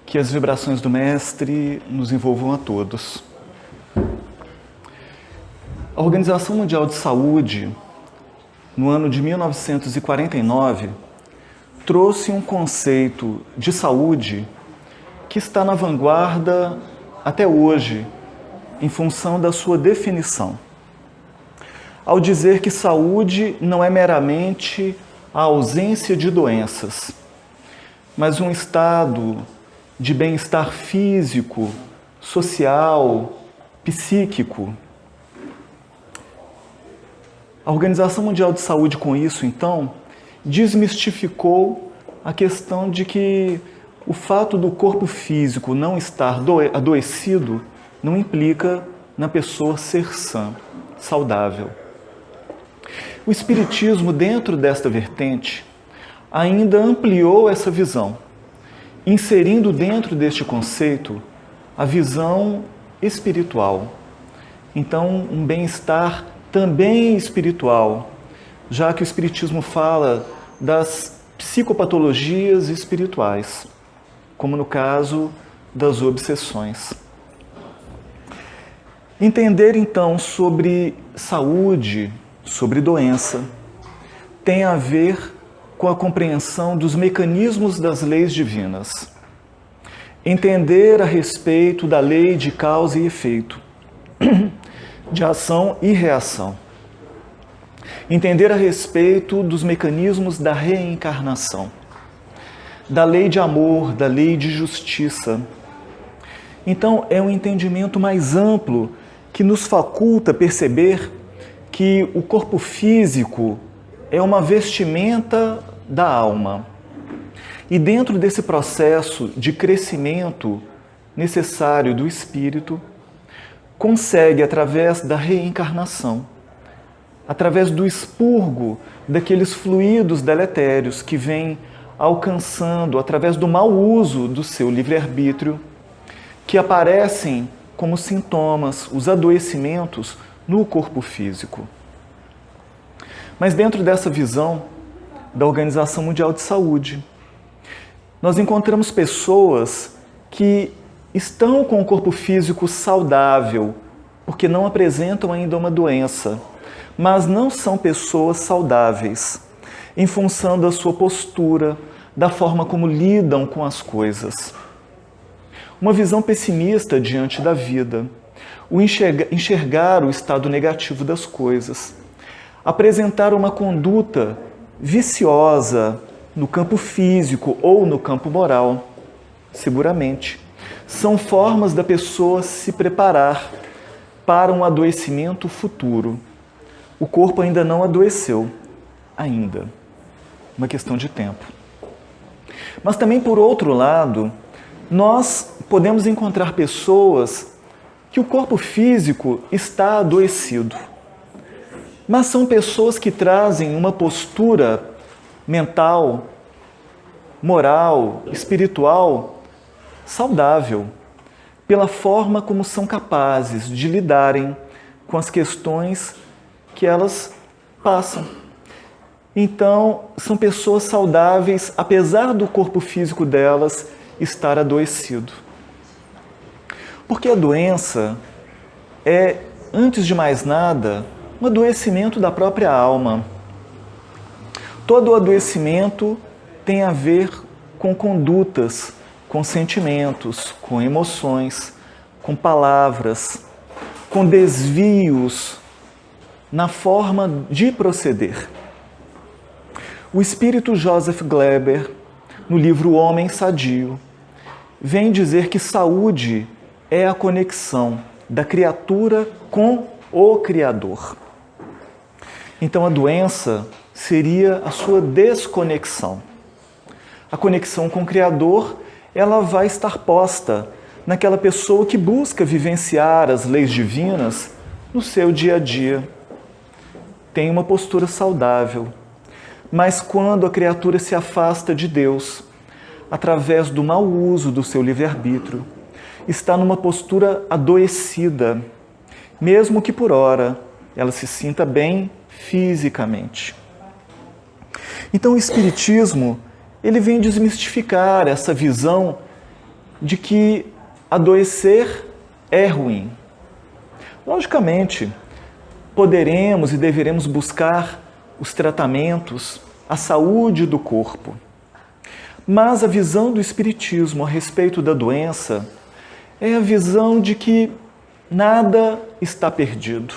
Que as vibrações do Mestre nos envolvam a todos. A Organização Mundial de Saúde, no ano de 1949, trouxe um conceito de saúde que está na vanguarda até hoje, em função da sua definição. Ao dizer que saúde não é meramente a ausência de doenças, mas um estado de bem-estar físico, social, psíquico. A Organização Mundial de Saúde, com isso, então, desmistificou a questão de que o fato do corpo físico não estar adoecido não implica na pessoa ser sã, saudável. O Espiritismo, dentro desta vertente, ainda ampliou essa visão, inserindo dentro deste conceito a visão espiritual. Então, um bem-estar também espiritual, já que o Espiritismo fala das psicopatologias espirituais, como no caso das obsessões. Entender, então, sobre saúde, sobre doença, tem a ver com a compreensão dos mecanismos das leis divinas. Entender a respeito da lei de causa e efeito, de ação e reação. Entender a respeito dos mecanismos da reencarnação, da lei de amor, da lei de justiça. Então, é um entendimento mais amplo que nos faculta perceber que o corpo físico é uma vestimenta da alma. E dentro desse processo de crescimento necessário do espírito, consegue, através da reencarnação, através do expurgo daqueles fluidos deletérios que vêm alcançando, através do mau uso do seu livre-arbítrio, que aparecem como sintomas, os adoecimentos no corpo físico. Mas dentro dessa visão da Organização Mundial de Saúde, nós encontramos pessoas que estão com o corpo físico saudável, porque não apresentam ainda uma doença, mas não são pessoas saudáveis, em função da sua postura, da forma como lidam com as coisas. Uma visão pessimista diante da vida, o enxergar o estado negativo das coisas, apresentar uma conduta viciosa no campo físico ou no campo moral, seguramente, são formas da pessoa se preparar para um adoecimento futuro. O corpo ainda não adoeceu, ainda. Uma questão de tempo. Mas também, por outro lado, nós podemos encontrar pessoas que o corpo físico está adoecido. Mas são pessoas que trazem uma postura mental, moral, espiritual, saudável, pela forma como são capazes de lidarem com as questões que elas passam. Então, são pessoas saudáveis, apesar do corpo físico delas estar adoecido. Porque a doença é, antes de mais nada, um adoecimento da própria alma. Todo adoecimento tem a ver com condutas, com sentimentos, com emoções, com palavras, com desvios na forma de proceder. O espírito Joseph Gleber, no livro O Homem Sadio, vem dizer que saúde é a conexão da criatura com o Criador. Então a doença seria a sua desconexão. A conexão com o Criador, ela vai estar posta naquela pessoa que busca vivenciar as leis divinas no seu dia a dia. Tem uma postura saudável. Mas quando a criatura se afasta de Deus, através do mau uso do seu livre-arbítrio, está numa postura adoecida, mesmo que por ora ela se sinta bem fisicamente. Então o Espiritismo, ele vem desmistificar essa visão de que adoecer é ruim. Logicamente, poderemos e deveremos buscar os tratamentos, a saúde do corpo. Mas a visão do Espiritismo a respeito da doença é a visão de que nada está perdido.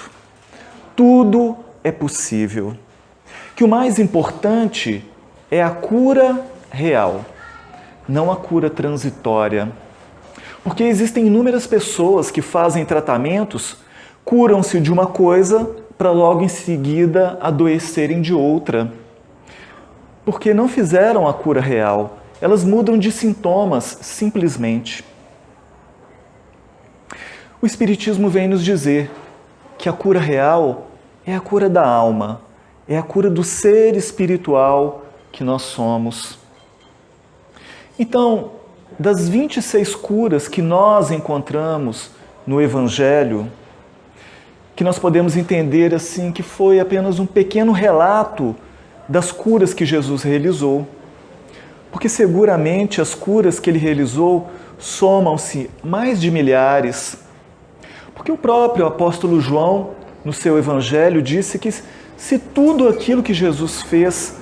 Tudo é possível. Que o mais importante é a cura real, não a cura transitória. Porque existem inúmeras pessoas que fazem tratamentos, curam-se de uma coisa para logo em seguida adoecerem de outra. Porque não fizeram a cura real. Elas mudam de sintomas, simplesmente. O Espiritismo vem nos dizer que a cura real é a cura da alma, é a cura do ser espiritual que nós somos. Então, das 26 curas que nós encontramos no Evangelho, que nós podemos entender assim que foi apenas um pequeno relato das curas que Jesus realizou, porque seguramente as curas que ele realizou somam-se mais de milhares, porque o próprio apóstolo João, no seu Evangelho, disse que se tudo aquilo que Jesus fez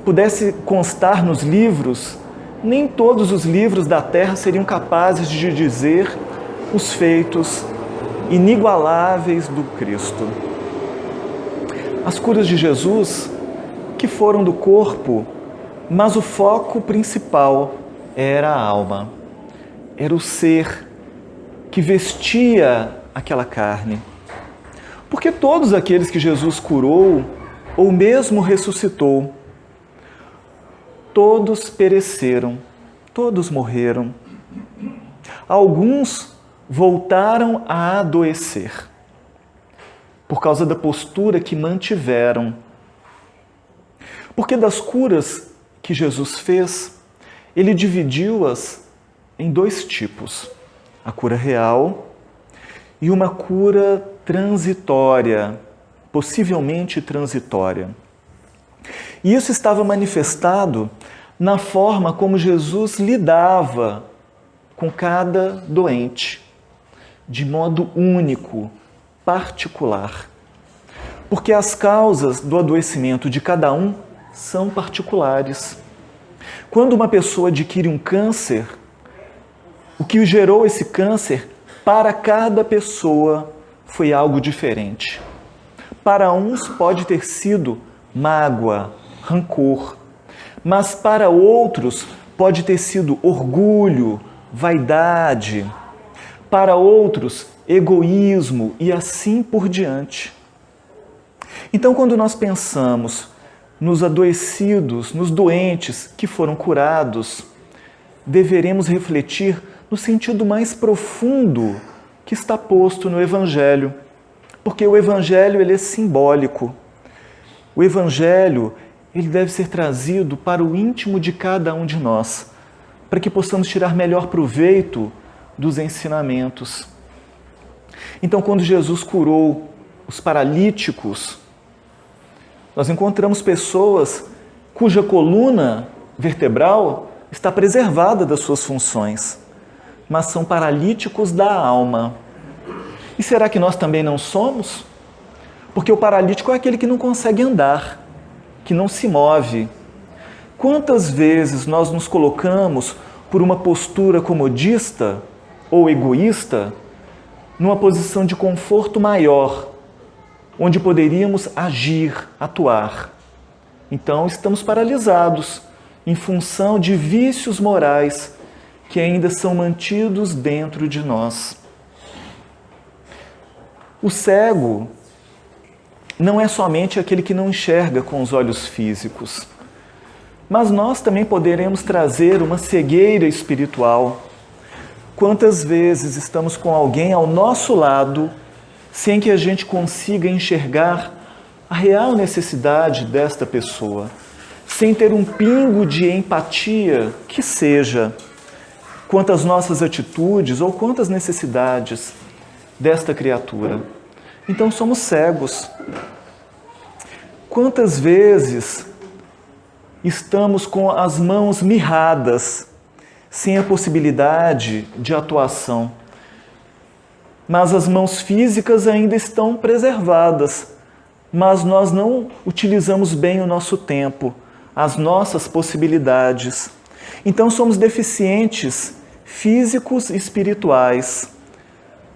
pudesse constar nos livros, nem todos os livros da terra seriam capazes de dizer os feitos inigualáveis do Cristo. As curas de Jesus, que foram do corpo, mas o foco principal era a alma. Era o ser que vestia aquela carne. Porque todos aqueles que Jesus curou, ou mesmo ressuscitou, todos pereceram, todos morreram. Alguns voltaram a adoecer, por causa da postura que mantiveram. Porque das curas que Jesus fez, ele dividiu-as em dois tipos: a cura real e uma cura transitória, possivelmente transitória. E isso estava manifestado na forma como Jesus lidava com cada doente, de modo único, particular. Porque as causas do adoecimento de cada um são particulares. Quando uma pessoa adquire um câncer, o que gerou esse câncer para cada pessoa foi algo diferente. Para uns pode ter sido mágoa, rancor, mas para outros pode ter sido orgulho, vaidade, para outros egoísmo e assim por diante. Então, quando nós pensamos nos adoecidos, nos doentes que foram curados, deveremos refletir no sentido mais profundo que está posto no Evangelho, porque o Evangelho ele é simbólico. O Evangelho ele deve ser trazido para o íntimo de cada um de nós, para que possamos tirar melhor proveito dos ensinamentos. Então, quando Jesus curou os paralíticos, nós encontramos pessoas cuja coluna vertebral está preservada das suas funções, mas são paralíticos da alma. E será que nós também não somos? Porque o paralítico é aquele que não consegue andar, que não se move. Quantas vezes nós nos colocamos por uma postura comodista ou egoísta, numa posição de conforto maior, onde poderíamos agir, atuar. Então estamos paralisados em função de vícios morais que ainda são mantidos dentro de nós. O cego não é somente aquele que não enxerga com os olhos físicos, mas nós também poderemos trazer uma cegueira espiritual. Quantas vezes estamos com alguém ao nosso lado sem que a gente consiga enxergar a real necessidade desta pessoa, sem ter um pingo de empatia que seja quanto às nossas atitudes ou quantas necessidades desta criatura. Então somos cegos. Quantas vezes estamos com as mãos mirradas, sem a possibilidade de atuação. Mas as mãos físicas ainda estão preservadas, mas nós não utilizamos bem o nosso tempo, as nossas possibilidades. Então somos deficientes físicos e espirituais,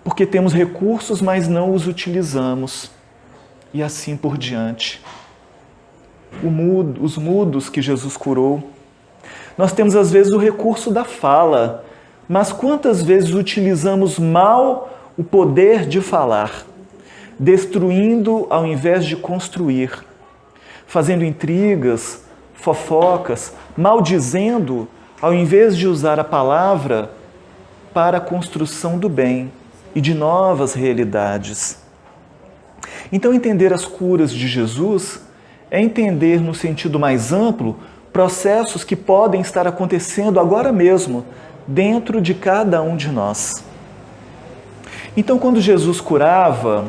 porque temos recursos, mas não os utilizamos. E assim por diante. Os mudos que Jesus curou. Nós temos às vezes o recurso da fala, mas quantas vezes utilizamos mal o poder de falar, destruindo ao invés de construir, fazendo intrigas, fofocas, maldizendo ao invés de usar a palavra para a construção do bem e de novas realidades. Então, entender as curas de Jesus é entender, no sentido mais amplo, processos que podem estar acontecendo agora mesmo, dentro de cada um de nós. Então, quando Jesus curava,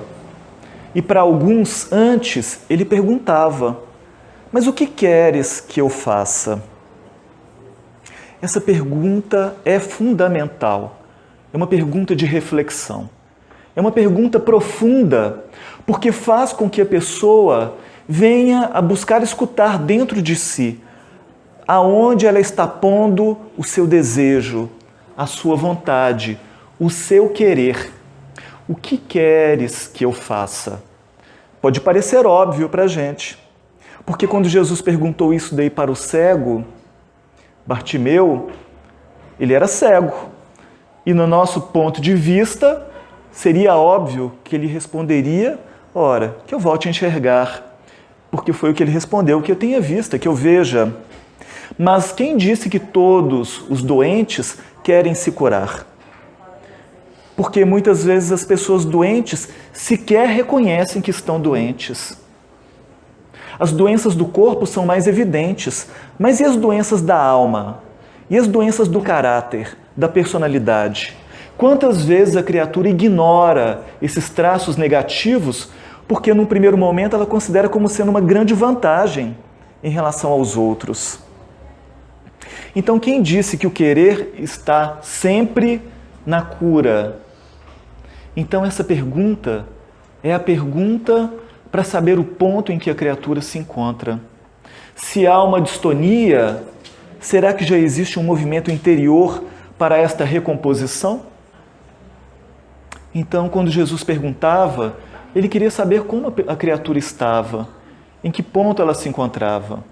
e para alguns antes, ele perguntava: mas o que queres que eu faça? Essa pergunta é fundamental, é uma pergunta de reflexão, é uma pergunta profunda, porque faz com que a pessoa venha a buscar escutar dentro de si aonde ela está pondo o seu desejo, a sua vontade, o seu querer. O que queres que eu faça? Pode parecer óbvio para a gente, porque quando Jesus perguntou isso daí para o cego, Bartimeu, ele era cego. E no nosso ponto de vista, seria óbvio que ele responderia: ora, que eu volte a enxergar, porque foi o que ele respondeu, que eu tenha vista, que eu veja. Mas quem disse que todos os doentes querem se curar? Porque muitas vezes as pessoas doentes sequer reconhecem que estão doentes. As doenças do corpo são mais evidentes, mas e as doenças da alma? E as doenças do caráter, da personalidade? Quantas vezes a criatura ignora esses traços negativos porque num primeiro momento ela considera como sendo uma grande vantagem em relação aos outros? Então, quem disse que o querer está sempre na cura? Então, essa pergunta é a pergunta para saber o ponto em que a criatura se encontra. Se há uma distonia, será que já existe um movimento interior para esta recomposição? Então, quando Jesus perguntava, ele queria saber como a criatura estava, em que ponto ela se encontrava.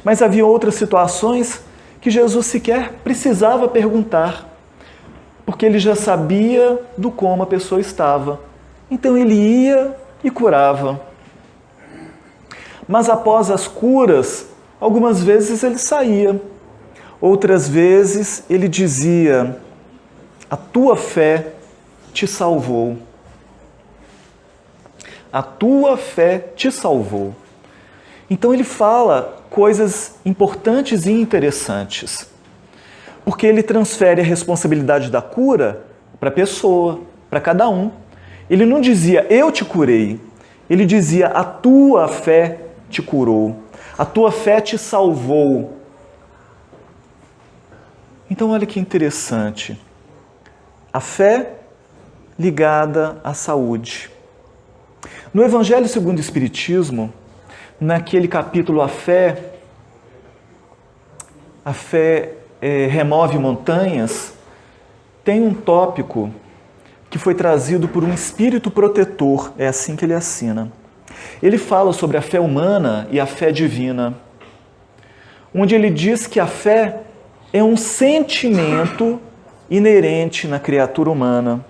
Mas havia outras situações que Jesus sequer precisava perguntar, porque ele já sabia do como a pessoa estava. Então ele ia e curava. Mas após as curas, algumas vezes ele saía. Outras vezes ele dizia: a tua fé te salvou. A tua fé te salvou. Então ele fala coisas importantes e interessantes, porque ele transfere a responsabilidade da cura para a pessoa, para cada um. Ele não dizia: eu te curei. Ele dizia: a tua fé te curou. A tua fé te salvou. Então olha que interessante. A fé ligada à saúde. No Evangelho segundo o Espiritismo, naquele capítulo A fé remove montanhas, tem um tópico que foi trazido por um espírito protetor, é assim que ele assina. Ele fala sobre a fé humana e a fé divina, onde ele diz que a fé é um sentimento inerente na criatura humana,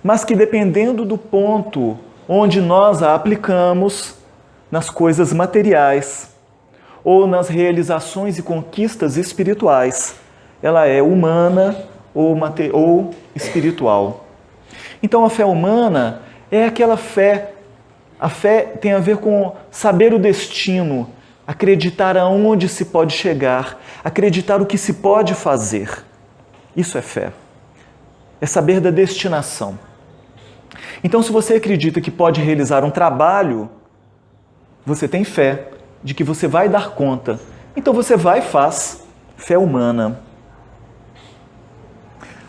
mas que dependendo do ponto onde nós a aplicamos, nas coisas materiais ou nas realizações e conquistas espirituais, ela é humana ou espiritual. Então a fé humana é aquela fé, a fé tem a ver com saber o destino, acreditar aonde se pode chegar, acreditar o que se pode fazer. Isso é fé, é saber da destinação. Então, se você acredita que pode realizar um trabalho, você tem fé de que você vai dar conta. Então você vai e faz. Fé humana.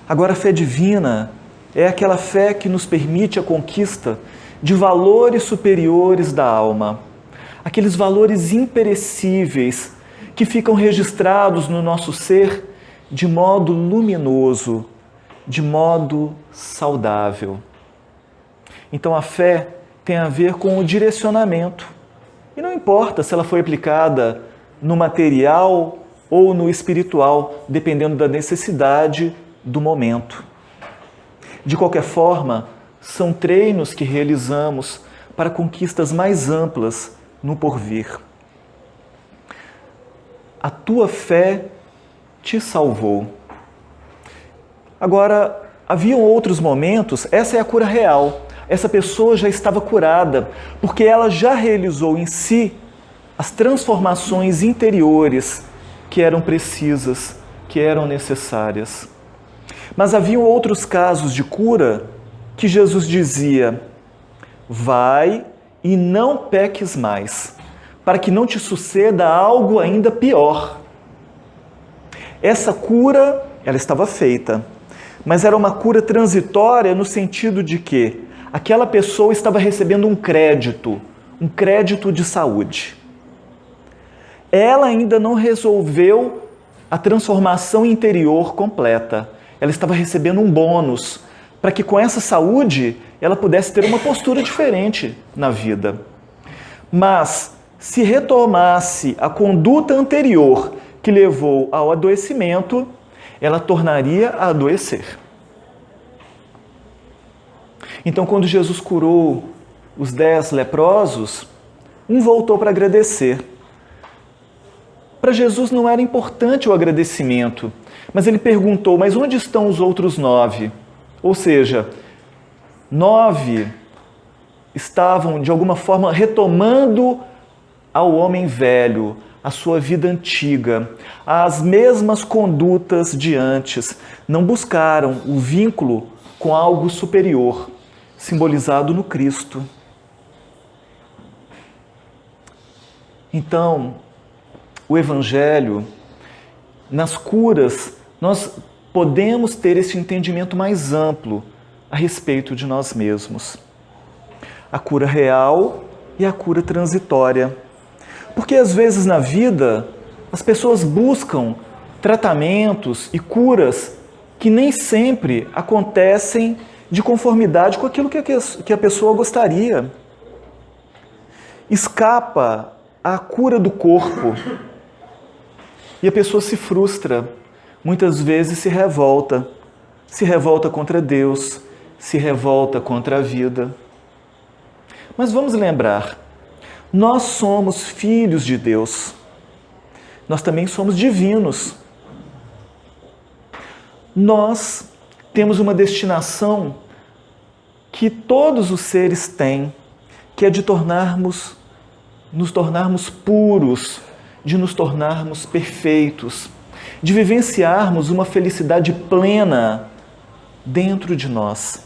Agora, a fé divina é aquela fé que nos permite a conquista de valores superiores da alma, aqueles valores imperecíveis que ficam registrados no nosso ser de modo luminoso, de modo saudável. Então, a fé tem a ver com o direcionamento. E não importa se ela foi aplicada no material ou no espiritual, dependendo da necessidade do momento. De qualquer forma, são treinos que realizamos para conquistas mais amplas no porvir. A tua fé te salvou. Agora, haviam outros momentos, essa é a cura real. Essa pessoa já estava curada, porque ela já realizou em si as transformações interiores que eram precisas, que eram necessárias. Mas haviam outros casos de cura que Jesus dizia: vai e não peques mais, para que não te suceda algo ainda pior. Essa cura, ela estava feita, mas era uma cura transitória no sentido de que aquela pessoa estava recebendo um crédito de saúde. Ela ainda não resolveu a transformação interior completa. Ela estava recebendo um bônus para que com essa saúde ela pudesse ter uma postura diferente na vida. Mas se retomasse a conduta anterior que levou ao adoecimento, ela tornaria a adoecer. Então, quando Jesus curou os 10 leprosos, um voltou para agradecer. Para Jesus não era importante o agradecimento, mas ele perguntou: mas onde estão os outros 9? Ou seja, 9 estavam, de alguma forma, retomando ao homem velho, a sua vida antiga, as mesmas condutas de antes, não buscaram o vínculo com algo superior, simbolizado no Cristo. Então, o Evangelho, nas curas, nós podemos ter esse entendimento mais amplo a respeito de nós mesmos. A cura real e a cura transitória. Porque às vezes na vida, as pessoas buscam tratamentos e curas que nem sempre acontecem de conformidade com aquilo que a pessoa gostaria. Escapa a cura do corpo e a pessoa se frustra, muitas vezes se revolta contra Deus, se revolta contra a vida. Mas vamos lembrar, nós somos filhos de Deus, nós também somos divinos. Nós temos uma destinação que todos os seres têm, que é de nos tornarmos puros, de nos tornarmos perfeitos, de vivenciarmos uma felicidade plena dentro de nós.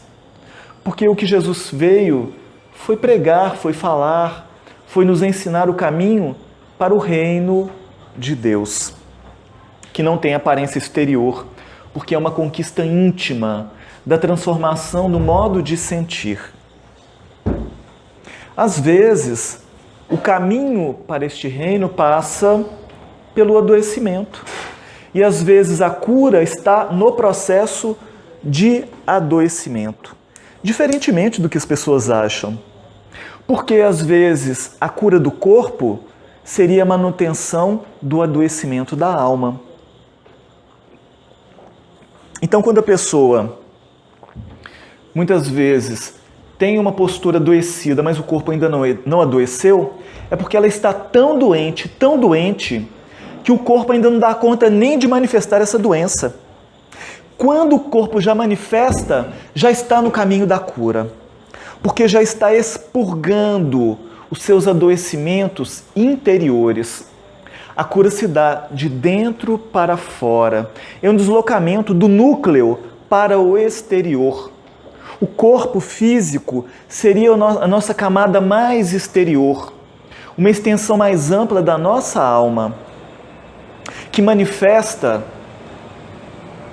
Porque o que Jesus veio foi pregar, foi falar, foi nos ensinar o caminho para o reino de Deus, que não tem aparência exterior, porque é uma conquista íntima da transformação do modo de sentir. Às vezes, o caminho para este reino passa pelo adoecimento. E às vezes a cura está no processo de adoecimento. Diferentemente do que as pessoas acham. Porque às vezes a cura do corpo seria a manutenção do adoecimento da alma. Então, quando a pessoa, muitas vezes, tem uma postura adoecida, mas o corpo ainda não adoeceu, é porque ela está tão doente, que o corpo ainda não dá conta nem de manifestar essa doença. Quando o corpo já manifesta, já está no caminho da cura, porque já está expurgando os seus adoecimentos interiores. A cura se dá de dentro para fora. É um deslocamento do núcleo para o exterior. O corpo físico seria a nossa camada mais exterior, uma extensão mais ampla da nossa alma, que manifesta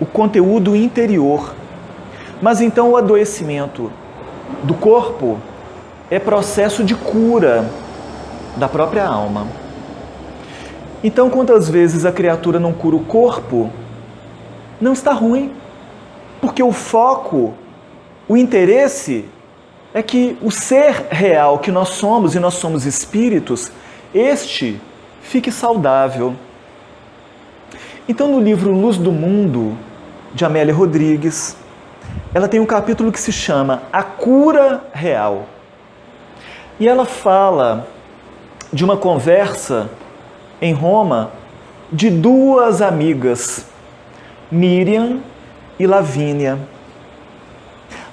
o conteúdo interior. Mas então o adoecimento do corpo é processo de cura da própria alma. Então, quantas vezes a criatura não cura o corpo, não está ruim, porque o foco, o interesse é que o ser real que nós somos, e nós somos espíritos, este fique saudável. Então, no livro Luz do Mundo, de Amélia Rodrigues, ela tem um capítulo que se chama A Cura Real. E ela fala de uma conversa em Roma de duas amigas, Miriam e Lavínia.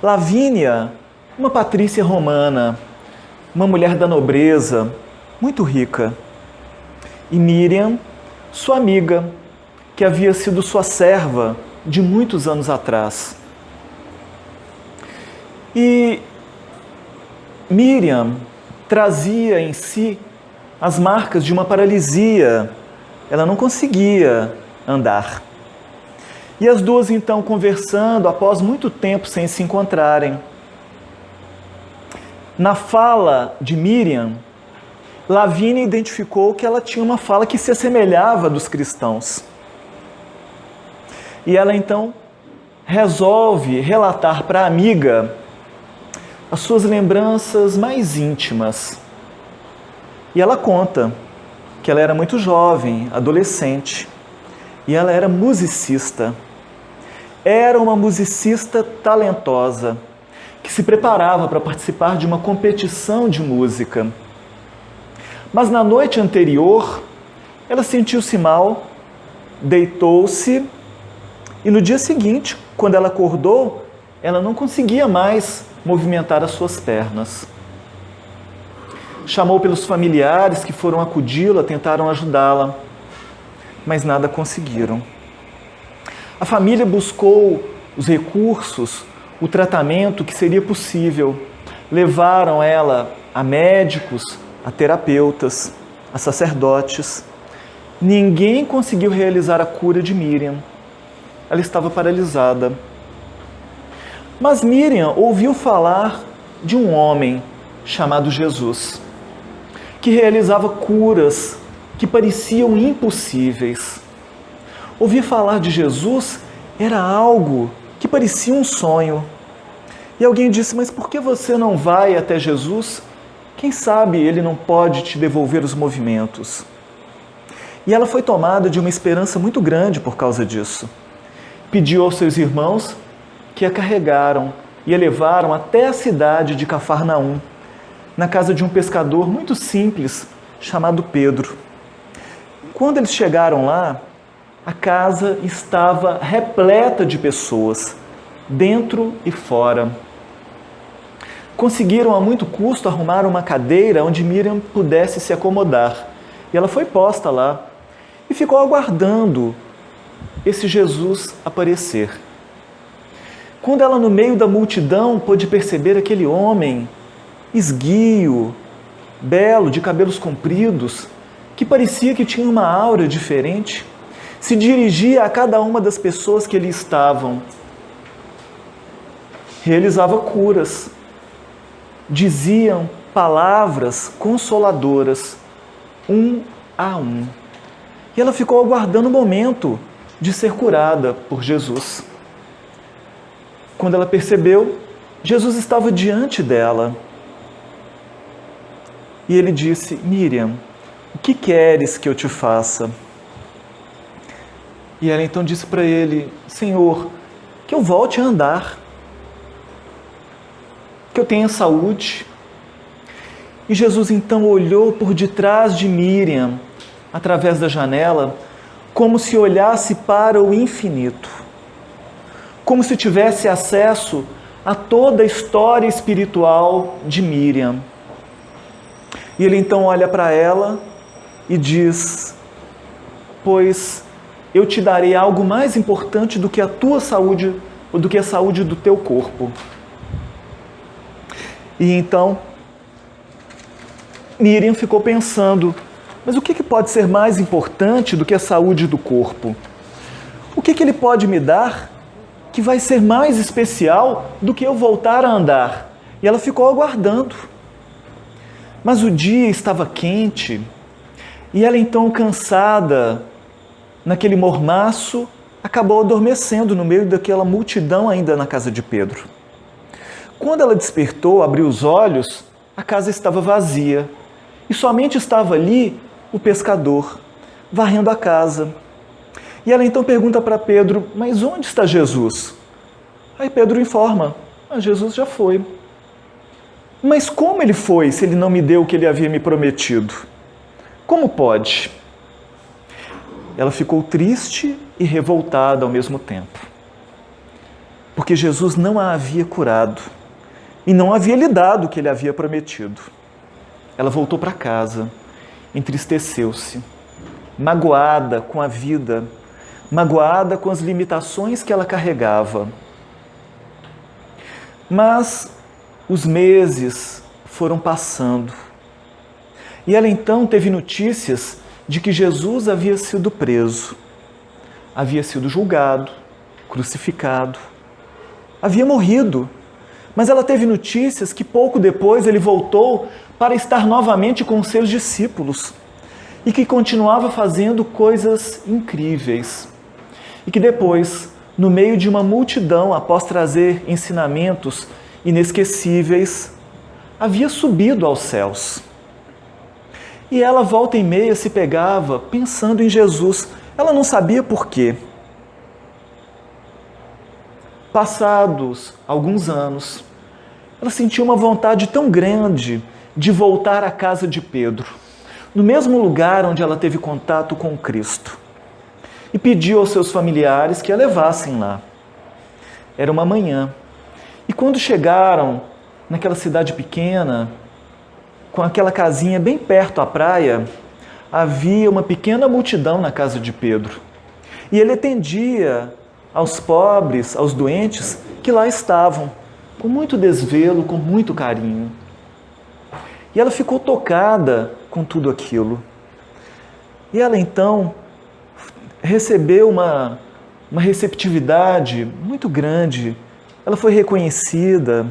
Lavínia, uma patrícia romana, uma mulher da nobreza, muito rica. E Miriam, sua amiga, que havia sido sua serva de muitos anos atrás. E Miriam trazia em si as marcas de uma paralisia. Ela não conseguia andar. E as duas então conversando, após muito tempo sem se encontrarem. Na fala de Miriam, Lavínia identificou que ela tinha uma fala que se assemelhava à dos cristãos. E ela então resolve relatar para a amiga as suas lembranças mais íntimas. E ela conta que ela era muito jovem, adolescente, e ela era musicista. Era uma musicista talentosa, que se preparava para participar de uma competição de música. Mas na noite anterior, ela sentiu-se mal, deitou-se, e no dia seguinte, quando ela acordou, ela não conseguia mais movimentar as suas pernas. Chamou pelos familiares que foram acudi-la, tentaram ajudá-la, mas nada conseguiram. A família buscou os recursos, o tratamento que seria possível. Levaram ela a médicos, a terapeutas, a sacerdotes. Ninguém conseguiu realizar a cura de Miriam. Ela estava paralisada. Mas Miriam ouviu falar de um homem chamado Jesus, que realizava curas que pareciam impossíveis. Ouvir falar de Jesus era algo que parecia um sonho. E alguém disse, mas por que você não vai até Jesus? Quem sabe ele não pode te devolver os movimentos? E ela foi tomada de uma esperança muito grande por causa disso. Pediu aos seus irmãos que a carregaram e a levaram até a cidade de Cafarnaum, na casa de um pescador muito simples, chamado Pedro. Quando eles chegaram lá, a casa estava repleta de pessoas, dentro e fora. Conseguiram a muito custo arrumar uma cadeira onde Miriam pudesse se acomodar. E ela foi posta lá e ficou aguardando esse Jesus aparecer. Quando ela, no meio da multidão, pôde perceber aquele homem esguio, belo, de cabelos compridos, que parecia que tinha uma aura diferente, se dirigia a cada uma das pessoas que ali estavam. Realizava curas, diziam palavras consoladoras, um a um. E ela ficou aguardando o momento de ser curada por Jesus. Quando ela percebeu, Jesus estava diante dela. E ele disse, Miriam, o que queres que eu te faça? E ela então disse para ele, Senhor, que eu volte a andar, que eu tenha saúde. E Jesus então olhou por detrás de Miriam, através da janela, como se olhasse para o infinito, como se tivesse acesso a toda a história espiritual de Miriam. E ele então olha para ela e diz, pois eu te darei algo mais importante do que a tua saúde, ou do que a saúde do teu corpo. E então, Miriam ficou pensando, mas o que pode ser mais importante do que a saúde do corpo? O que Ele pode me dar que vai ser mais especial do que eu voltar a andar? E ela ficou aguardando. Mas o dia estava quente e ela então, cansada, naquele mormaço, acabou adormecendo no meio daquela multidão ainda na casa de Pedro. Quando ela despertou, abriu os olhos, a casa estava vazia e somente estava ali o pescador, varrendo a casa. E ela então pergunta para Pedro: mas onde está Jesus? Aí Pedro informa: Jesus já foi. Mas como ele foi se ele não me deu o que ele havia me prometido? Como pode? Ela ficou triste e revoltada ao mesmo tempo, porque Jesus não a havia curado e não havia lhe dado o que ele havia prometido. Ela voltou para casa, entristeceu-se, magoada com a vida, magoada com as limitações que ela carregava. Mas os meses foram passando e ela então teve notícias de que Jesus havia sido preso, havia sido julgado, crucificado, havia morrido. Mas ela teve notícias que pouco depois ele voltou para estar novamente com os seus discípulos e que continuava fazendo coisas incríveis. E que depois, no meio de uma multidão, após trazer ensinamentos inesquecíveis, havia subido aos céus. E ela, volta e meia, se pegava pensando em Jesus. Ela não sabia por quê. Passados alguns anos, ela sentiu uma vontade tão grande de voltar à casa de Pedro, no mesmo lugar onde ela teve contato com Cristo, e pediu aos seus familiares que a levassem lá. Era uma manhã, e quando chegaram naquela cidade pequena, com aquela casinha bem perto à praia, havia uma pequena multidão na casa de Pedro. E ele atendia aos pobres, aos doentes que lá estavam, com muito desvelo, com muito carinho. E ela ficou tocada com tudo aquilo. E ela então recebeu uma receptividade muito grande. Ela foi reconhecida.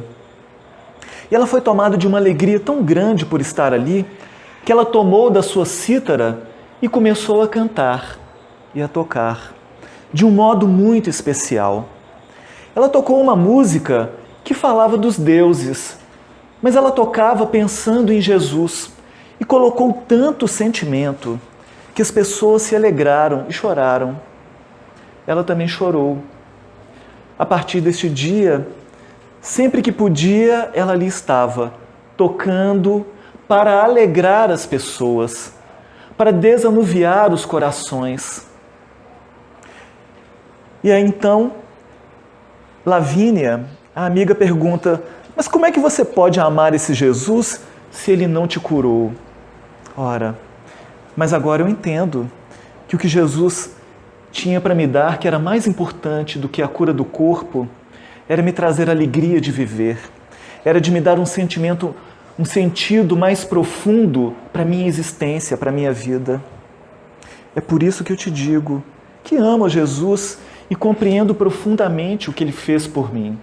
E ela foi tomada de uma alegria tão grande por estar ali, que ela tomou da sua cítara e começou a cantar e a tocar, de um modo muito especial. Ela tocou uma música que falava dos deuses, mas ela tocava pensando em Jesus e colocou tanto sentimento que as pessoas se alegraram e choraram. Ela também chorou. A partir deste dia, sempre que podia, ela ali estava, tocando para alegrar as pessoas, para desanuviar os corações. E aí então, Lavínia, a amiga, pergunta: mas como é que você pode amar esse Jesus se ele não te curou? Ora, mas agora eu entendo que o que Jesus tinha para me dar, que era mais importante do que a cura do corpo, era me trazer alegria de viver, era de me dar um sentimento, um sentido mais profundo para a minha existência, para a minha vida. É por isso que eu te digo que amo a Jesus e compreendo profundamente o que Ele fez por mim.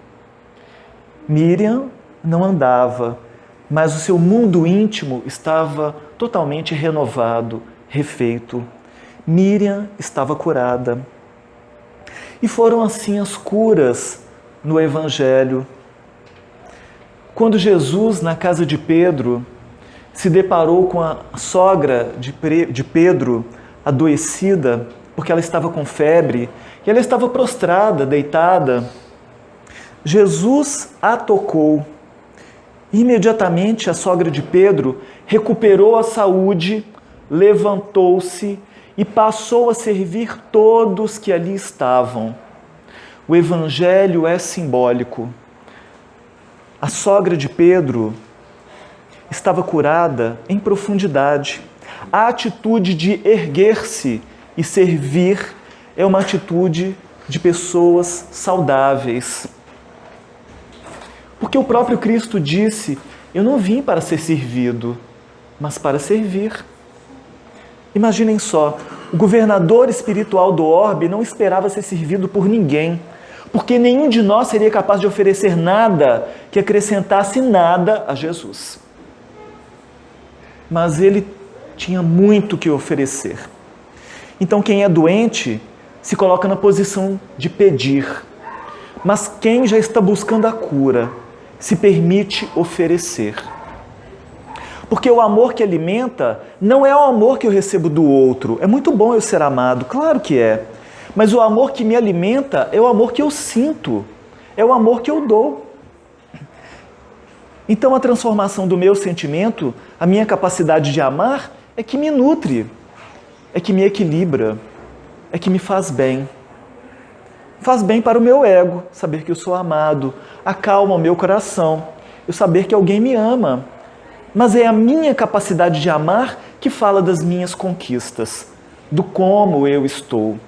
Miriam não andava, mas o seu mundo íntimo estava totalmente renovado, refeito. Miriam estava curada. E foram assim as curas no Evangelho. Quando Jesus, na casa de Pedro, se deparou com a sogra de Pedro, adoecida, porque ela estava com febre, e ela estava prostrada, deitada, Jesus a tocou. Imediatamente a sogra de Pedro recuperou a saúde, levantou-se e passou a servir todos que ali estavam. O Evangelho é simbólico. A sogra de Pedro estava curada em profundidade. A atitude de erguer-se e servir é uma atitude de pessoas saudáveis. Porque o próprio Cristo disse: eu não vim para ser servido, mas para servir. Imaginem só, O governador espiritual do orbe não esperava ser servido por ninguém, porque nenhum de nós seria capaz de oferecer nada que acrescentasse nada a Jesus. Mas ele tinha muito que oferecer. Então quem é doente se coloca na posição de pedir, mas quem já está buscando a cura se permite oferecer. Porque o amor que alimenta não é o amor que eu recebo do outro. É muito bom eu ser amado, claro que é. Mas o amor que me alimenta é o amor que eu sinto, é o amor que eu dou. Então a transformação do meu sentimento, a minha capacidade de amar, é que me nutre, é que me equilibra, é que me faz bem. Faz bem para o meu ego, saber que eu sou amado, acalma o meu coração, eu saber que alguém me ama. Mas é a minha capacidade de amar que fala das minhas conquistas, do como eu estou.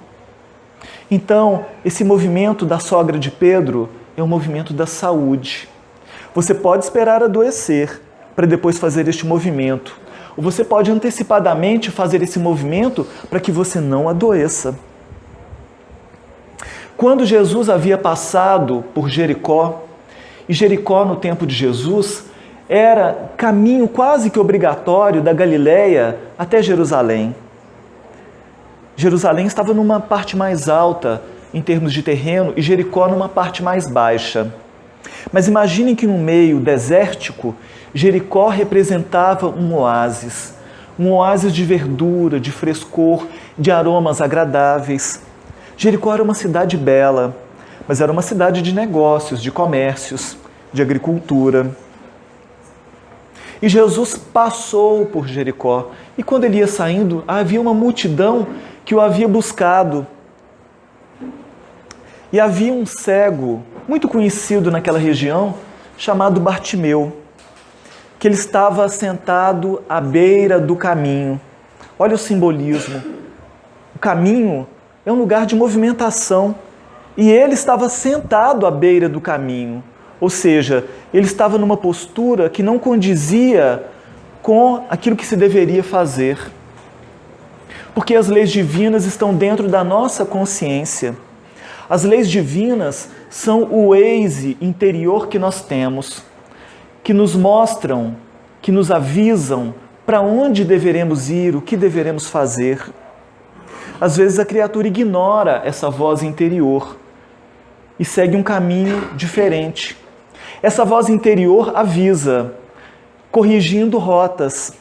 Então, esse movimento da sogra de Pedro é um movimento da saúde. Você pode esperar adoecer para depois fazer este movimento. Ou você pode antecipadamente fazer esse movimento para que você não adoeça. Quando Jesus havia passado por Jericó, e Jericó no tempo de Jesus era caminho quase que obrigatório da Galileia até Jerusalém. Jerusalém estava numa parte mais alta em termos de terreno e Jericó numa parte mais baixa. Mas imaginem que no meio desértico, Jericó representava um oásis de verdura, de frescor, de aromas agradáveis. Jericó era uma cidade bela, mas era uma cidade de negócios, de comércios, de agricultura. E Jesus passou por Jericó, e quando ele ia saindo, havia uma multidão que o havia buscado. E havia um cego, muito conhecido naquela região, chamado Bartimeu, que ele estava sentado à beira do caminho. Olha o simbolismo. O caminho é um lugar de movimentação, e ele estava sentado à beira do caminho. Ou seja, ele estava numa postura que não condizia com aquilo que se deveria fazer. Porque as leis divinas estão dentro da nossa consciência. As leis divinas são o Waze interior que nós temos, que nos mostram, que nos avisam para onde deveremos ir, o que deveremos fazer. Às vezes a criatura ignora essa voz interior e segue um caminho diferente. Essa voz interior avisa, corrigindo rotas,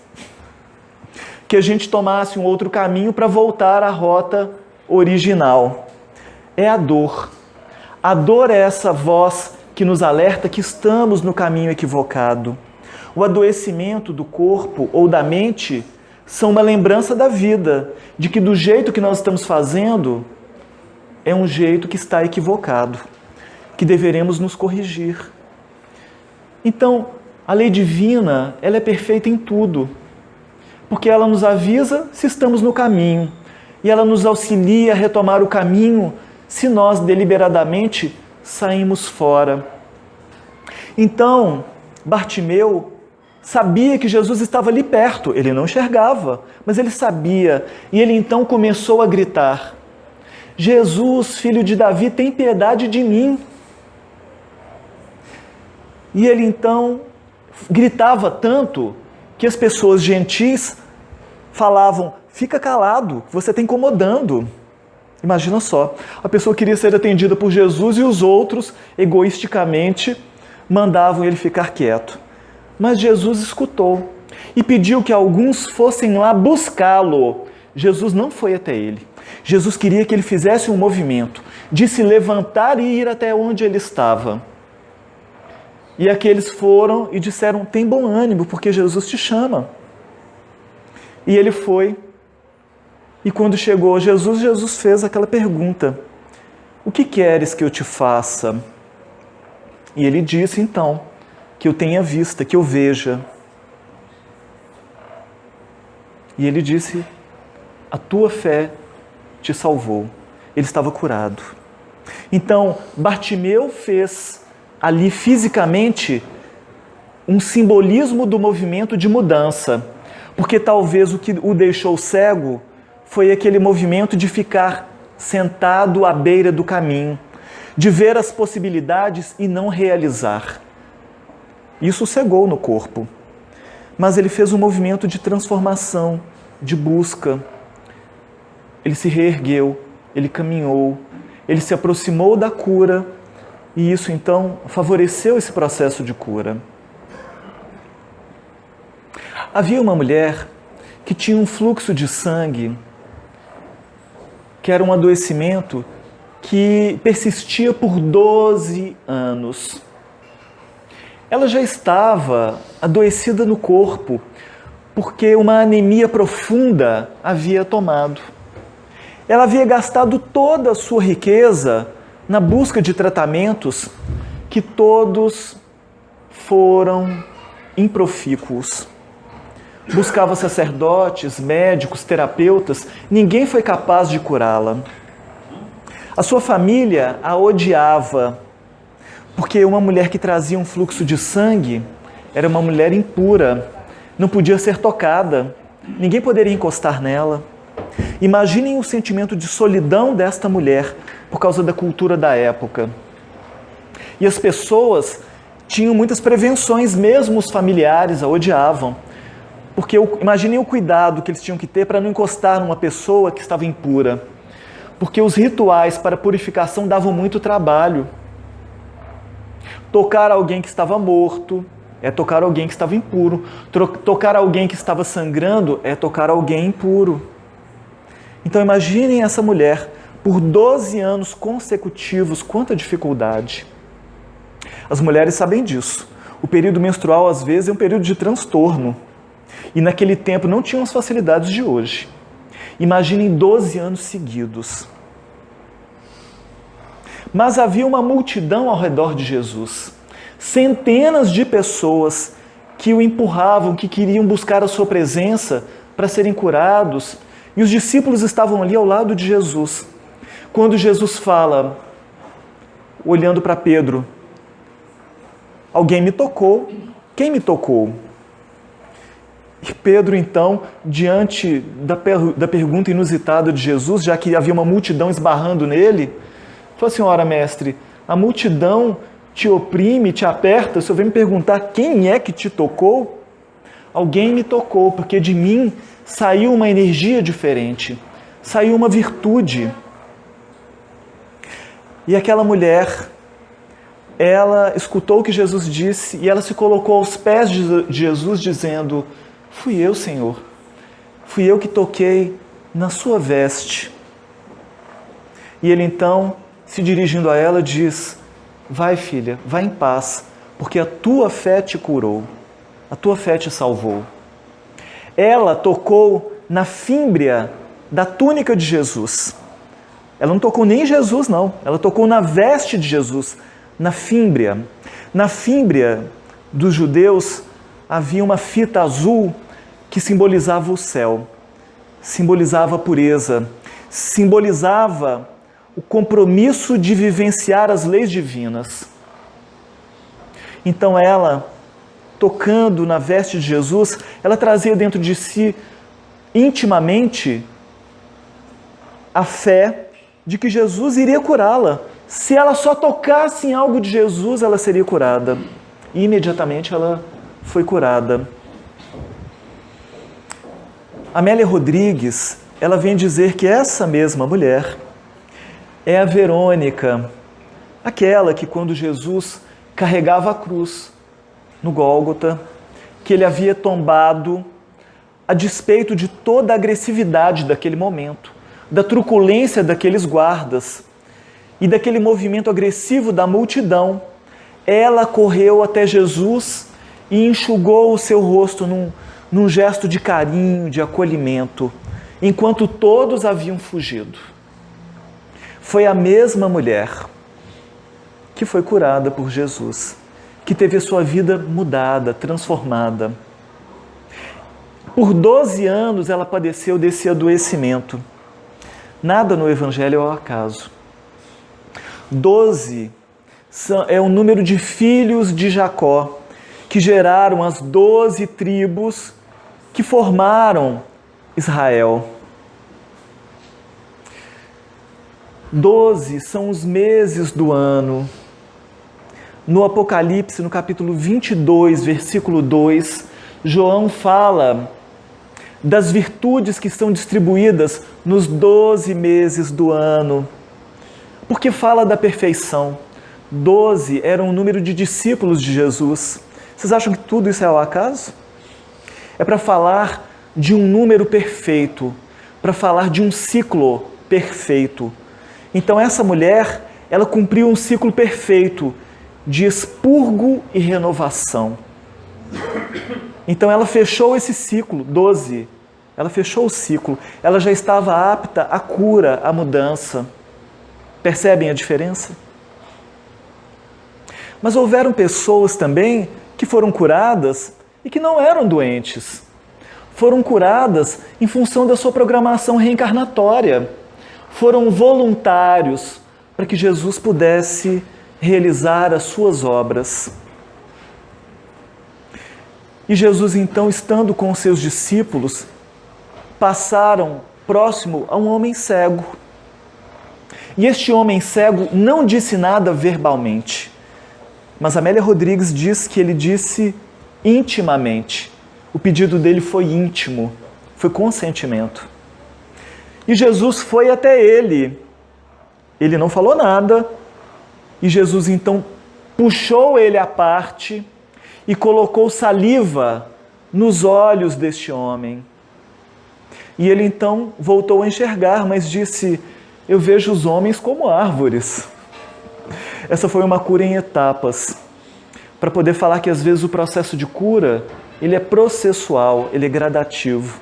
que a gente tomasse um outro caminho para voltar à rota original. É a dor. A dor é essa voz que nos alerta que estamos no caminho equivocado. O adoecimento do corpo ou da mente são uma lembrança da vida, de que do jeito que nós estamos fazendo é um jeito que está equivocado, que deveremos nos corrigir. Então, a lei divina, ela é perfeita em tudo, porque ela nos avisa se estamos no caminho, e ela nos auxilia a retomar o caminho se nós deliberadamente saímos fora. Então, Bartimeu sabia que Jesus estava ali perto, ele não enxergava, mas ele sabia, e ele então começou a gritar: Jesus, filho de Davi, tem piedade de mim. E ele então gritava tanto que as pessoas gentis falavam: fica calado, você está incomodando. Imagina só, a pessoa queria ser atendida por Jesus e os outros, egoisticamente, mandavam ele ficar quieto. Mas Jesus escutou e pediu que alguns fossem lá buscá-lo. Jesus não foi até ele. Jesus queria que ele fizesse um movimento de se levantar e ir até onde ele estava. E aqueles foram e disseram: tem bom ânimo, porque Jesus te chama. E ele foi. E quando chegou a Jesus, Jesus fez aquela pergunta: o que queres que eu te faça? E ele disse então: que eu tenha vista, que eu veja. E ele disse: a tua fé te salvou. Ele estava curado. Então, Bartimeu fez ali fisicamente um simbolismo do movimento de mudança, porque talvez o que o deixou cego foi aquele movimento de ficar sentado à beira do caminho, de ver as possibilidades e não realizar. Isso cegou no corpo. Mas ele fez um movimento de transformação, de busca. Ele se reergueu, ele caminhou, ele se aproximou da cura e isso então favoreceu esse processo de cura. Havia uma mulher que tinha um fluxo de sangue, que era um adoecimento que persistia por 12 anos. Ela já estava adoecida no corpo, porque uma anemia profunda havia tomado. Ela havia gastado toda a sua riqueza na busca de tratamentos que todos foram improfícuos. Buscava sacerdotes, médicos, terapeutas, ninguém foi capaz de curá-la. A sua família a odiava, porque uma mulher que trazia um fluxo de sangue era uma mulher impura, não podia ser tocada, ninguém poderia encostar nela. Imaginem o sentimento de solidão desta mulher por causa da cultura da época. E as pessoas tinham muitas prevenções, mesmo os familiares a odiavam, porque imaginem o cuidado que eles tinham que ter para não encostar numa pessoa que estava impura, porque os rituais para purificação davam muito trabalho. Tocar alguém que estava morto é tocar alguém que estava impuro. Tocar alguém que estava sangrando é tocar alguém impuro. Então imaginem essa mulher, por 12 anos consecutivos, quanta dificuldade. As mulheres sabem disso. O período menstrual, às vezes, é um período de transtorno. E naquele tempo não tinham as facilidades de hoje. Imaginem 12 anos seguidos. Mas havia uma multidão ao redor de Jesus. Centenas de pessoas que o empurravam, que queriam buscar a sua presença para serem curados. E os discípulos estavam ali ao lado de Jesus. Quando Jesus fala, olhando para Pedro, alguém me tocou. Quem me tocou? E Pedro, então, diante da pergunta inusitada de Jesus, já que havia uma multidão esbarrando nele, falou assim, ora, mestre, a multidão te oprime, te aperta, o senhor vem me perguntar quem é que te tocou? Alguém me tocou, porque de mim saiu uma energia diferente, saiu uma virtude. E aquela mulher, ela escutou o que Jesus disse e ela se colocou aos pés de Jesus dizendo, fui eu, Senhor, fui eu que toquei na sua veste. E ele então, se dirigindo a ela, diz, vai filha, vai em paz, porque a tua fé te curou, a tua fé te salvou. Ela tocou na fímbria da túnica de Jesus. Ela não tocou nem em Jesus, não. Ela tocou na veste de Jesus, na fímbria. Na fímbria dos judeus havia uma fita azul que simbolizava o céu, simbolizava a pureza, simbolizava o compromisso de vivenciar as leis divinas. Então ela, tocando na veste de Jesus, ela trazia dentro de si, intimamente, a fé de que Jesus iria curá-la. Se ela só tocasse em algo de Jesus, ela seria curada. E imediatamente ela foi curada. Amélia Rodrigues, ela vem dizer que essa mesma mulher é a Verônica, aquela que quando Jesus carregava a cruz no Gólgota, que ele havia tombado a despeito de toda a agressividade daquele momento, da truculência daqueles guardas e daquele movimento agressivo da multidão, ela correu até Jesus e enxugou o seu rosto num gesto de carinho, de acolhimento, enquanto todos haviam fugido. Foi a mesma mulher que foi curada por Jesus, que teve a sua vida mudada, transformada. Por 12 anos ela padeceu desse adoecimento. Nada no Evangelho é ao acaso. 12 é o número de filhos de Jacó, que geraram as 12 tribos que formaram Israel. 12 são os meses do ano. No Apocalipse, no capítulo 22, versículo 2, João fala das virtudes que estão distribuídas nos 12 meses do ano. Porque fala da perfeição. 12 era um número de discípulos de Jesus. Vocês acham que tudo isso é ao acaso? É para falar de um número perfeito, para falar de um ciclo perfeito. Então essa mulher, ela cumpriu um ciclo perfeito de expurgo e renovação. Então ela fechou esse ciclo, 12. Ela fechou o ciclo. Ela já estava apta à cura, à mudança. Percebem a diferença? Mas houveram pessoas também que foram curadas e que não eram doentes. Foram curadas em função da sua programação reencarnatória. Foram voluntários para que Jesus pudesse realizar as suas obras. E Jesus, então, estando com os seus discípulos, passaram próximo a um homem cego. E este homem cego não disse nada verbalmente, mas Amélia Rodrigues diz que ele disse intimamente. O pedido dele foi íntimo, foi consentimento. E Jesus foi até ele. Ele não falou nada. E Jesus então puxou ele à parte e colocou saliva nos olhos deste homem. E ele então voltou a enxergar, mas disse: eu vejo os homens como árvores. Essa foi uma cura em etapas, para poder falar que às vezes o processo de cura, ele é processual, ele é gradativo.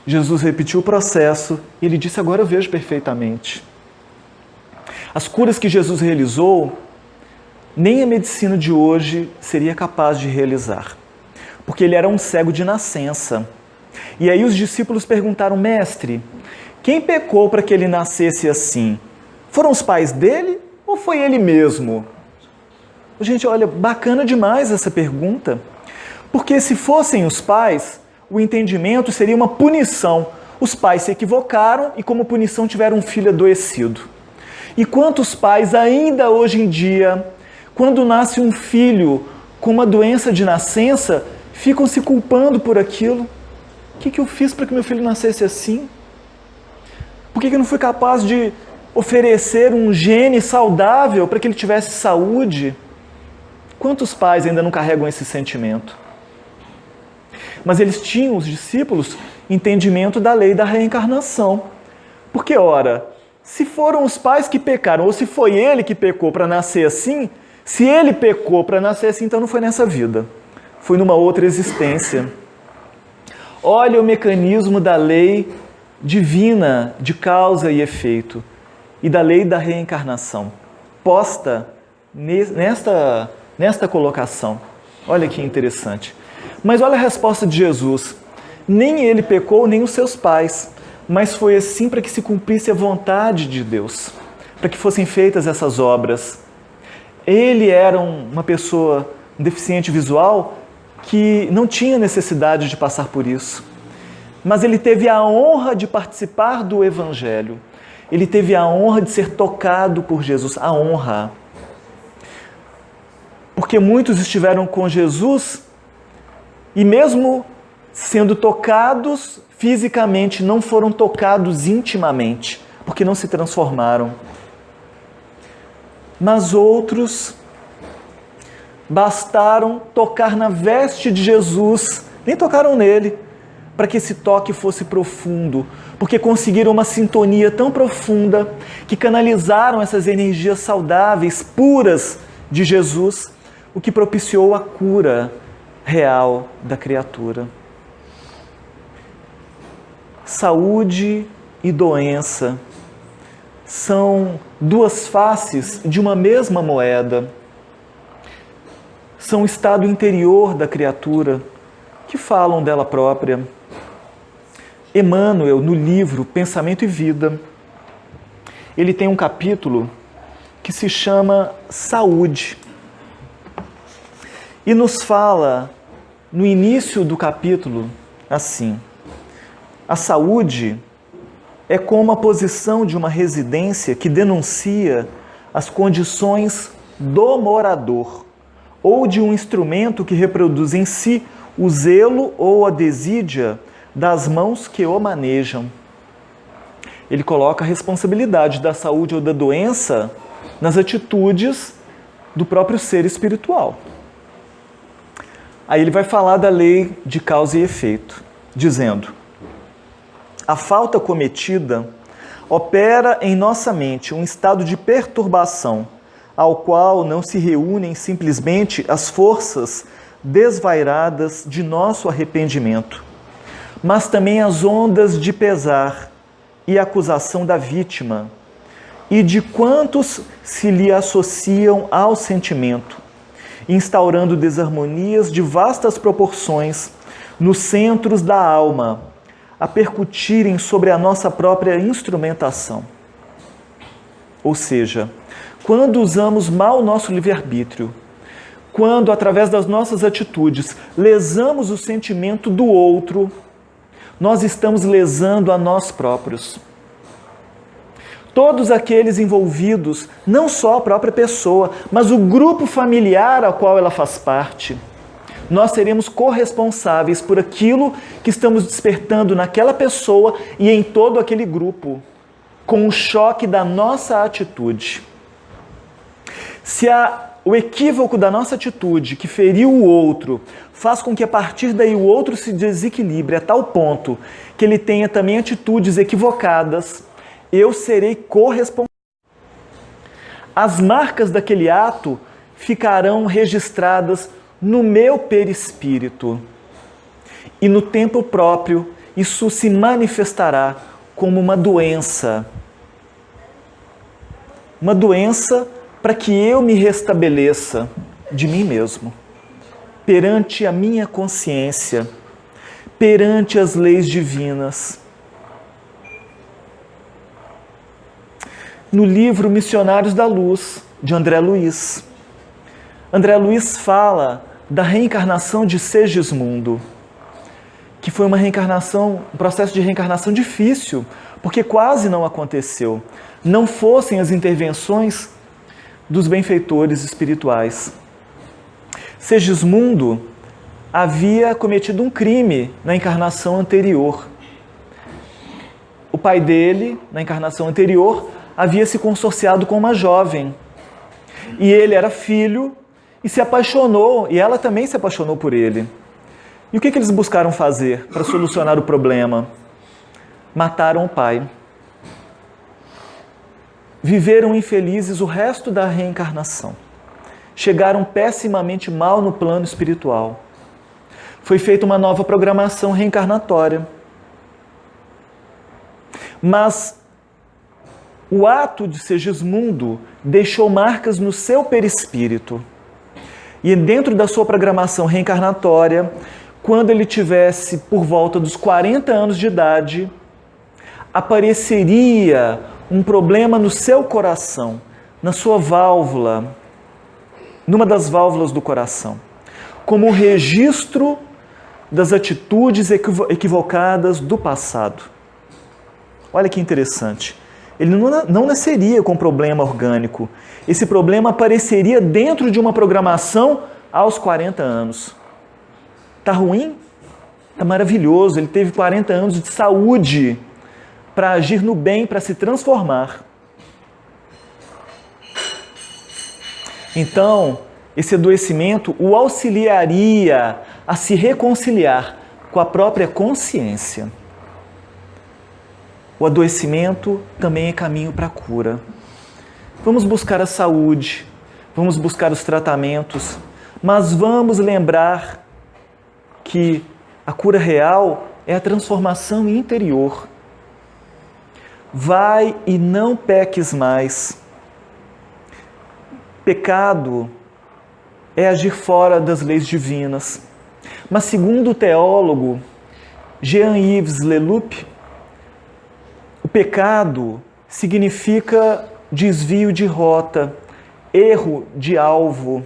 Jesus repetiu o processo e ele disse: agora eu vejo perfeitamente. As curas que Jesus realizou, nem a medicina de hoje seria capaz de realizar, porque ele era um cego de nascença. E aí os discípulos perguntaram: mestre, quem pecou para que ele nascesse assim? Foram os pais dele ou foi ele mesmo? Gente, olha, bacana demais essa pergunta, porque se fossem os pais, o entendimento seria uma punição. Os pais se equivocaram e como punição tiveram um filho adoecido. E quantos pais ainda hoje em dia, quando nasce um filho com uma doença de nascença, ficam se culpando por aquilo? O que eu fiz para que meu filho nascesse assim? Por que eu não fui capaz de oferecer um gene saudável para que ele tivesse saúde? Quantos pais ainda não carregam esse sentimento? Mas eles tinham, os discípulos, entendimento da lei da reencarnação. Porque, ora, se foram os pais que pecaram, ou se foi ele que pecou para nascer assim, se ele pecou para nascer assim, então não foi nessa vida. Foi numa outra existência. Olha o mecanismo da lei divina de causa e efeito e da lei da reencarnação, posta nesta colocação. Olha que interessante. Mas olha a resposta de Jesus. Nem ele pecou, nem os seus pais, mas foi assim para que se cumprisse a vontade de Deus, para que fossem feitas essas obras. Ele era uma pessoa, um deficiente visual, que não tinha necessidade de passar por isso. Mas ele teve a honra de participar do Evangelho. Ele teve a honra de ser tocado por Jesus. A honra. Porque muitos estiveram com Jesus e mesmo sendo tocados fisicamente, não foram tocados intimamente, porque não se transformaram. Mas outros bastaram tocar na veste de Jesus, nem tocaram nele, para que esse toque fosse profundo, porque conseguiram uma sintonia tão profunda que canalizaram essas energias saudáveis, puras de Jesus, o que propiciou a cura real da criatura. Saúde e doença são duas faces de uma mesma moeda. São o estado interior da criatura que falam dela própria. Emmanuel, no livro Pensamento e Vida, ele tem um capítulo que se chama Saúde. E nos fala, no início do capítulo, assim: a saúde é como a posição de uma residência que denuncia as condições do morador, ou de um instrumento que reproduz em si o zelo ou a desídia das mãos que o manejam. Ele coloca a responsabilidade da saúde ou da doença nas atitudes do próprio ser espiritual. Aí ele vai falar da lei de causa e efeito, dizendo: a falta cometida opera em nossa mente um estado de perturbação, ao qual não se reúnem simplesmente as forças desvairadas de nosso arrependimento, mas também as ondas de pesar e acusação da vítima e de quantos se lhe associam ao sentimento, instaurando desarmonias de vastas proporções nos centros da alma, a percutirem sobre a nossa própria instrumentação. Ou seja, quando usamos mal o nosso livre-arbítrio, quando, através das nossas atitudes, lesamos o sentimento do outro, nós estamos lesando a nós próprios. Todos aqueles envolvidos, não só a própria pessoa, mas o grupo familiar ao qual ela faz parte, nós seremos corresponsáveis por aquilo que estamos despertando naquela pessoa e em todo aquele grupo, com o choque da nossa atitude. Se o equívoco da nossa atitude, que feriu o outro, faz com que a partir daí o outro se desequilibre a tal ponto que ele tenha também atitudes equivocadas, eu serei corresponsável. As marcas daquele ato ficarão registradas no meu perispírito. E no tempo próprio, isso se manifestará como uma doença. Uma doença para que eu me restabeleça de mim mesmo, perante a minha consciência, perante as leis divinas. No livro Missionários da Luz, de André Luiz, André Luiz fala da reencarnação de Segismundo, que foi uma reencarnação, um processo de reencarnação difícil, porque quase não aconteceu, não fossem as intervenções dos benfeitores espirituais. Segismundo havia cometido um crime na encarnação anterior. O pai dele, na encarnação anterior, havia se consorciado com uma jovem. E ele era filho e se apaixonou, e ela também se apaixonou por ele. E o que eles buscaram fazer para solucionar o problema? Mataram o pai. Viveram infelizes o resto da reencarnação. Chegaram pessimamente mal no plano espiritual. Foi feita uma nova programação reencarnatória. Mas o ato de Segismundo deixou marcas no seu perispírito. E dentro da sua programação reencarnatória, quando ele tivesse por volta dos 40 anos de idade, apareceria um problema no seu coração, na sua válvula, numa das válvulas do coração, como registro das atitudes equivocadas do passado. Olha que interessante. Ele não nasceria com problema orgânico. Esse problema apareceria dentro de uma programação aos 40 anos. Está ruim? Está maravilhoso. Ele teve 40 anos de saúde para agir no bem, para se transformar. Então, esse adoecimento o auxiliaria a se reconciliar com a própria consciência. O adoecimento também é caminho para a cura. Vamos buscar a saúde, vamos buscar os tratamentos, mas vamos lembrar que a cura real é a transformação interior. Vai e não peques mais. Pecado é agir fora das leis divinas. Mas segundo o teólogo Jean-Yves Leloup, o pecado significa desvio de rota, erro de alvo.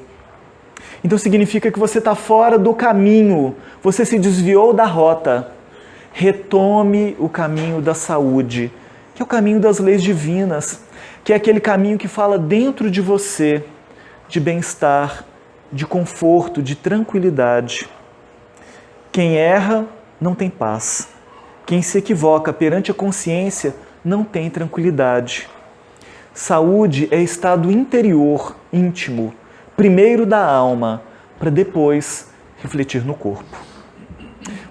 Então significa que você está fora do caminho, você se desviou da rota. Retome o caminho da saúde, que é o caminho das leis divinas, que é aquele caminho que fala dentro de você de bem-estar, de conforto, de tranquilidade. Quem erra não tem paz. Quem se equivoca perante a consciência não tem tranquilidade. Saúde é estado interior, íntimo, primeiro da alma, para depois refletir no corpo.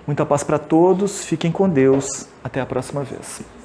Muita paz para todos, fiquem com Deus, até a próxima vez.